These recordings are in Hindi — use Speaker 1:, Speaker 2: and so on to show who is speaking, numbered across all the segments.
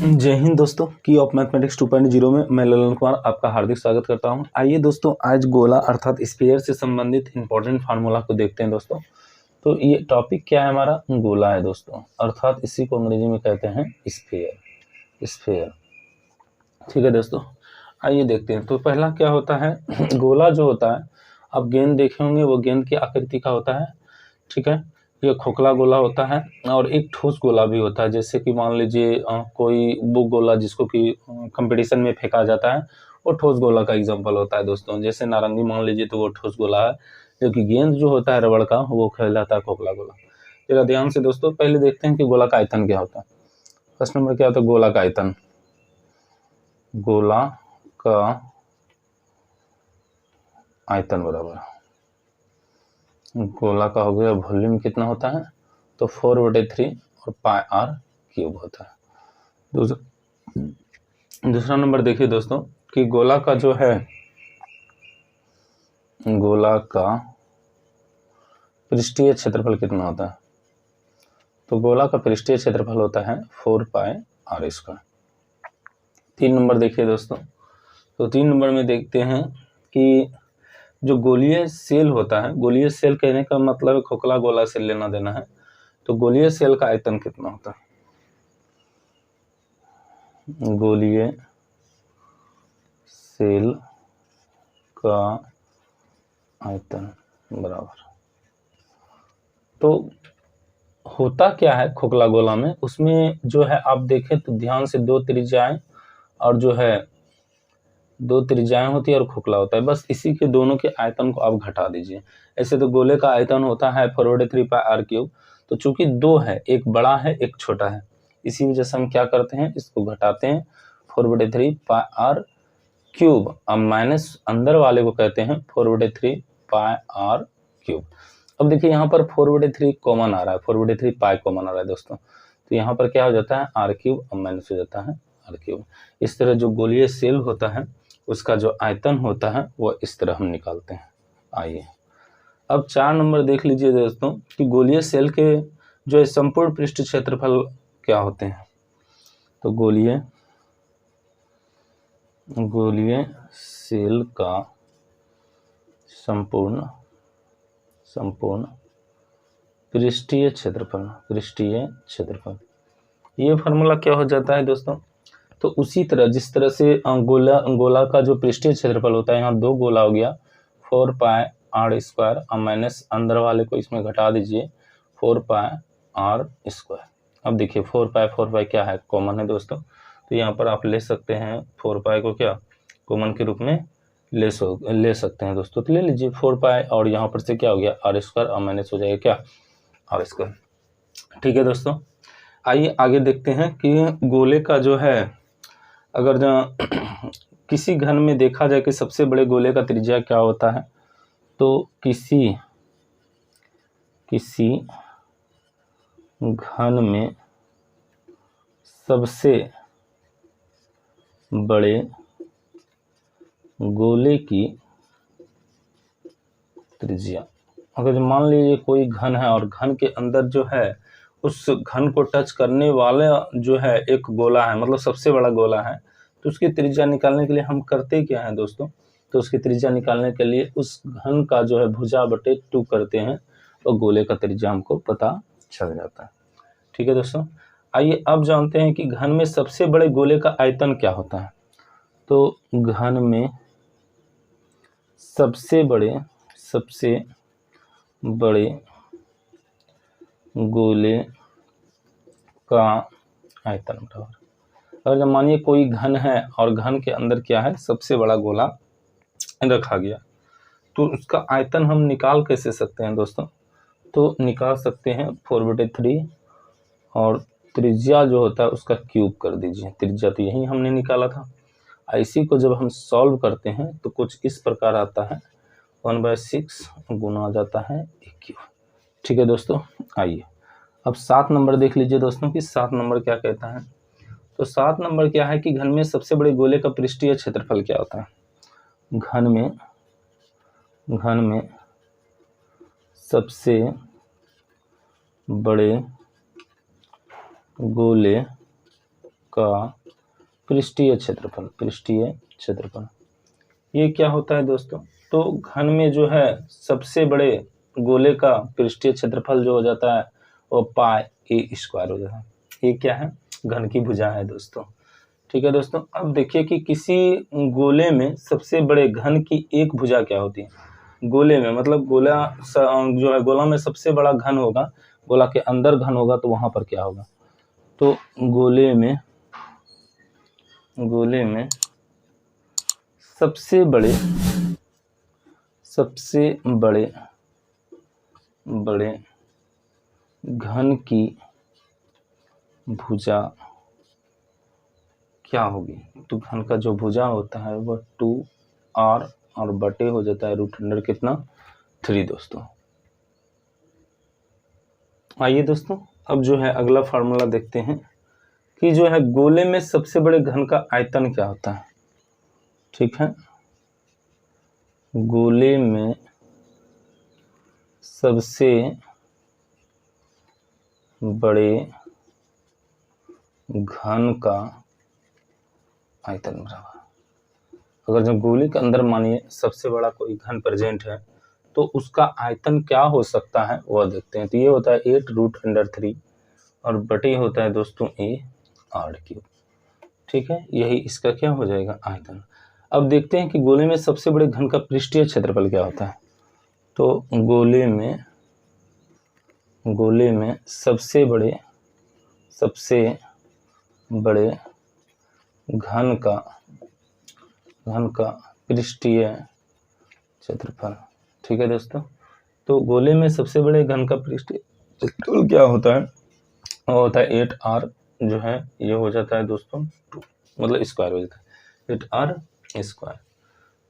Speaker 1: जय हिंद दोस्तों, की ऑफ मैथमेटिक्स 2.0 में मैं ललन कुमार आपका हार्दिक स्वागत करता हूं। आइए दोस्तों, आज गोला अर्थात स्फीयर से संबंधित इंपॉर्टेंट फार्मूला को देखते हैं दोस्तों। तो ये टॉपिक क्या है हमारा? गोला है दोस्तों, अर्थात इसी को अंग्रेजी में कहते हैं स्फीयर। ठीक है दोस्तों, आइए देखते हैं। तो पहला क्या होता है, गोला जो होता है, आप गेंद देखे होंगे, वो गेंद की आकृति का होता है। ठीक है, ये खोखला गोला होता है और एक ठोस गोला भी होता है। जैसे कि मान लीजिए कोई वो गोला जिसको कि कंपटीशन में फेंका जाता है, वो ठोस गोला का एग्जांपल होता है दोस्तों। जैसे नारंगी मान लीजिए, तो वो ठोस गोला है, जबकि गेंद जो होता है रबड़ का, वो कहलाता है खोखला गोला। जरा ध्यान से दोस्तों, पहले देखते हैं कि गोला का आयतन क्या होता है। फर्स्ट नंबर क्या होता है? गोला का आयतन। गोला का आयतन बराबर गोला का हो गया वॉल्यूम कितना होता है, तो 4/3 और पाई आर क्यूब होता है। दूसरा नंबर देखिए दोस्तों कि गोला का जो है, गोला का पृष्ठीय क्षेत्रफल कितना होता है, तो गोला का पृष्ठीय क्षेत्रफल होता है 4 पाई आर स्क्वायर। 3 नंबर देखिए दोस्तों, तो 3 नंबर में देखते हैं कि जो गोलीय सेल होता है, गोलीय सेल कहने का मतलब खोखला गोला से लेना देना है, तो गोलीय सेल का आयतन कितना होता है? गोलीय सेल का आयतन बराबर, तो होता क्या है खोखला गोला में, उसमें जो है आप देखें तो ध्यान से दो त्रिज्याएं और जो है दो त्रिज्याएं होती है और खोखला होता है। बस इसी के दोनों के आयतन को आप घटा दीजिए। ऐसे तो गोले का आयतन होता है 4/3 पाई आर क्यूब, तो चूंकि दो है, एक बड़ा है एक छोटा है, इसी वजह से हम क्या करते हैं, इसको घटाते हैं 4/3 पाई आर क्यूब। अब माइनस अंदर वाले को कहते हैं 4/3 पाई आर क्यूब। अब देखिए यहाँ पर 4/3 कॉमन आ रहा है, 4/3 पाई कॉमन आ रहा है दोस्तों, तो यहाँ पर क्या हो जाता है, आर क्यूब, अब माइनस हो जाता है आर क्यूब। इस तरह जो गोलीय सेल होता है उसका जो आयतन होता है वो इस तरह हम निकालते हैं। आइए अब 4 नंबर देख लीजिए दोस्तों कि गोलीय सेल के जो संपूर्ण पृष्ठ क्षेत्रफल क्या होते हैं, तो गोलीय सेल का संपूर्ण पृष्ठीय क्षेत्रफल, ये फार्मूला क्या हो जाता है दोस्तों, तो उसी तरह जिस तरह से गोला का जो पृष्ठीय क्षेत्रफल होता है, यहाँ दो गोला हो गया 4 पाई आर स्क्वायर, अब माइनस अंदर वाले को इसमें घटा दीजिए 4 पाई आर स्क्वायर। अब देखिए 4 पाई क्या है, कॉमन है दोस्तों, तो यहाँ पर आप ले सकते हैं 4 पाई को क्या कॉमन के रूप में ले सकते हैं दोस्तों। तो ले लीजिए 4 पाई और यहाँ पर से क्या हो गया आर स्क्वायर, और माइनस हो जाएगा क्या आर स्क्वायर। ठीक है दोस्तों, आइए आगे देखते हैं कि गोले का जो है, अगर किसी घन में देखा जाए कि सबसे बड़े गोले का त्रिज्या क्या होता है, तो किसी घन में सबसे बड़े गोले की त्रिज्या, अगर मान लीजिए कोई घन है और घन के अंदर जो है उस घन को टच करने वाला जो है एक गोला है, मतलब सबसे बड़ा गोला है, तो उसकी त्रिज्या निकालने के लिए हम करते क्या है दोस्तों, तो उसकी त्रिज्या निकालने के लिए उस घन का जो है भुजा बटे 2 करते हैं, तो गोले का त्रिज्या हमको पता चल जाता है। ठीक है दोस्तों, आइए अब जानते हैं कि घन में सबसे बड़े गोले का आयतन क्या होता है। तो घन में सबसे बड़े गोले का आयतन बराबर, अगर जब मानिए कोई घन है और घन के अंदर क्या है सबसे बड़ा गोला रखा गया, तो उसका आयतन हम निकाल कैसे सकते हैं दोस्तों, तो निकाल सकते हैं 4/3 और त्रिज्या जो होता है उसका क्यूब कर दीजिए। त्रिज्या तो यही हमने निकाला था। इसी को जब हम सॉल्व करते हैं तो कुछ इस प्रकार आता है, 1/6 गुना आ जाता है 1 क्यूब। ठीक है दोस्तों, आइए अब 7 नंबर देख लीजिए दोस्तों कि 7 नंबर क्या कहता है। तो 7 नंबर क्या है कि घन में सबसे बड़े गोले का पृष्ठीय क्षेत्रफल क्या होता है। घन में सबसे बड़े गोले का पृष्ठीय क्षेत्रफल, पृष्ठीय क्षेत्रफल ये क्या होता है दोस्तों? तो घन में जो है सबसे बड़े गोले का पृष्ठीय क्षेत्रफल जो हो जाता है वो पाई ए स्क्वायर हो जाता है। ये क्या है? घन की भुजा है दोस्तों। ठीक है दोस्तों, अब देखिए कि किसी गोले में सबसे बड़े घन की एक भुजा क्या होती है? गोले में मतलब गोला जो है गोला में सबसे बड़ा घन होगा, गोला के अंदर घन होगा तो वहां पर क्या होगा? तो गोले में सबसे बड़े घन की भुजा क्या होगी? तो घन का जो भुजा होता है वह 2r और बटे हो जाता है √अंडर कितना 3 दोस्तों। आइए दोस्तों अब जो है अगला फार्मूला देखते हैं कि जो है गोले में सबसे बड़े घन का आयतन क्या होता है। ठीक है, गोले में सबसे बड़े घन का आयतन बराबर, अगर जो गोले के अंदर मानिए सबसे बड़ा कोई घन प्रेजेंट है तो उसका आयतन क्या हो सकता है वह देखते हैं। तो ये होता है 8√3 और बटे होता है दोस्तों a/r³। ठीक है, यही इसका क्या हो जाएगा आयतन। अब देखते हैं कि गोले में सबसे बड़े घन का पृष्ठीय क्षेत्रफल क्या होता है। तो गोले में सबसे बड़े घन का पृष्ठीय क्षेत्रफल। ठीक है दोस्तों, तो गोले में सबसे बड़े घन का पृष्ठीय क्षेत्रफल क्या होता है? वो होता है 8r जो है ये हो जाता है दोस्तों 2 मतलब स्क्वायर हो जाता है 8r²।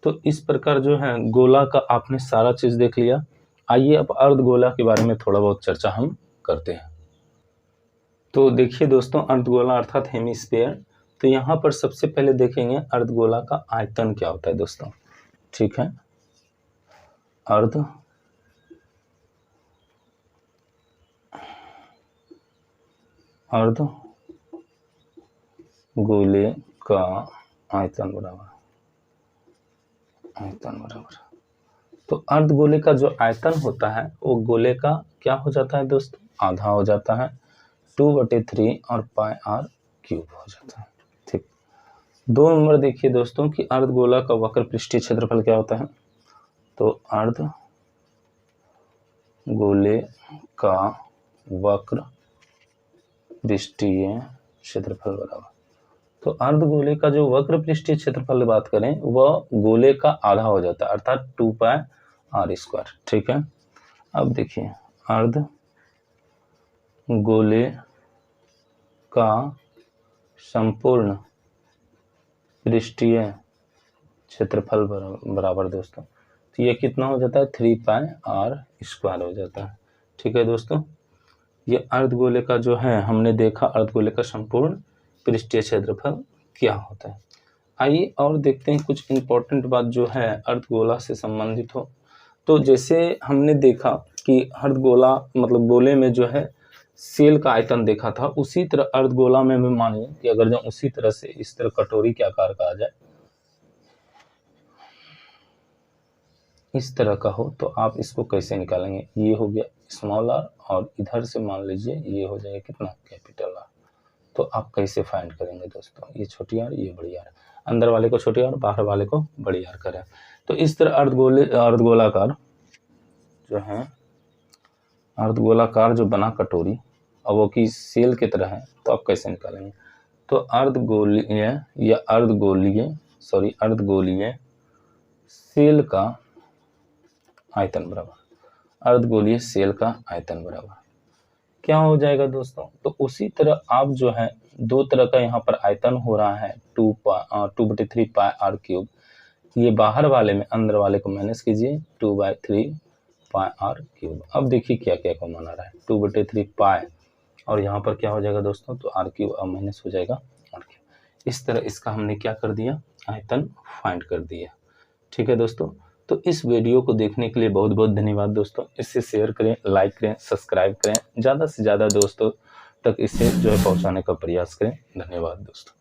Speaker 1: तो इस प्रकार जो है गोला का आपने सारा चीज देख लिया। आइए अब अर्धगोला के बारे में थोड़ा बहुत चर्चा हम करते हैं। तो देखिए दोस्तों अर्धगोला अर्थात हेमिस्फीयर, तो यहाँ पर सबसे पहले देखेंगे अर्धगोला का आयतन क्या होता है दोस्तों। ठीक है, अर्धगोले का आयतन बराबर तो अर्धगोले का जो आयतन होता है वो गोले का क्या हो जाता है दोस्तों? आधा हो जाता है 2/3 और πr³ हो जाता है। ठीक, 2 नंबर देखिए दोस्तों कि अर्धगोला का वक्र पृष्ठीय क्षेत्रफल क्या होता है। तो अर्धगोले का वक्र पृष्ठीय क्षेत्रफल बराबर, तो अर्धगोले का जो वक्र पृष्ठीय क्षेत्रफल बात करें वह गोले का आधा हो जाता है अर्थात 2πr²। ठीक है, अब देखिए अर्धगोले का संपूर्ण पृष्ठीय क्षेत्रफल बराबर दोस्तों, तो ये कितना हो जाता है 3πr² हो जाता है। ठीक है दोस्तों, ये अर्धगोले का जो है हमने देखा अर्धगोले का संपूर्ण पृष्ठीय क्षेत्रफल क्या होता है। आइए और देखते हैं कुछ इंपॉर्टेंट बात जो है अर्धगोला से संबंधित हो। तो जैसे हमने देखा कि अर्धगोला मतलब गोले में जो है सेल का आयतन देखा था, उसी तरह अर्धगोला में भी मानिए कि अगर जो उसी तरह से इस तरह कटोरी के आकार का आ जाए इस तरह का हो तो आप इसको कैसे निकालेंगे? ये हो गया स्मॉल r और इधर से मान लीजिए ये हो जाएगा कितना कैपिटल R। तो आप कैसे फाइंड करेंगे दोस्तों? ये छोटी r ये बड़ी r, अंदर वाले को छोटी r बाहर वाले को बड़ी r करें। तो इस तरह अर्धगोलाकार जो है अर्धगोलाकार जो बना कटोरी और वो की सेल की तरह है, तो आप कैसे निकालेंगे? तो अर्धगोलीय सेल का आयतन बराबर अर्धगोलीय सेल का आयतन बराबर क्या हो जाएगा दोस्तों? तो उसी तरह आप जो है दो तरह का यहाँ पर आयतन हो रहा है 2/3 πr³। ये बाहर वाले में अंदर वाले को माइनस कीजिए 2/3 πr³। अब देखिए क्या क्या को माना रहा है 2/3 पाई और यहाँ पर क्या हो जाएगा दोस्तों? तो r³ अब माइनस हो जाएगा r³। इस तरह इसका हमने क्या कर दिया आयतन फाइंड कर दिया। ठीक है दोस्तों, तो इस वीडियो को देखने के लिए बहुत बहुत धन्यवाद दोस्तों। इससे शेयर करें, लाइक करें, सब्सक्राइब करें, ज़्यादा से ज़्यादा दोस्तों तक इसे जो है पहुंचाने का प्रयास करें। धन्यवाद दोस्तों।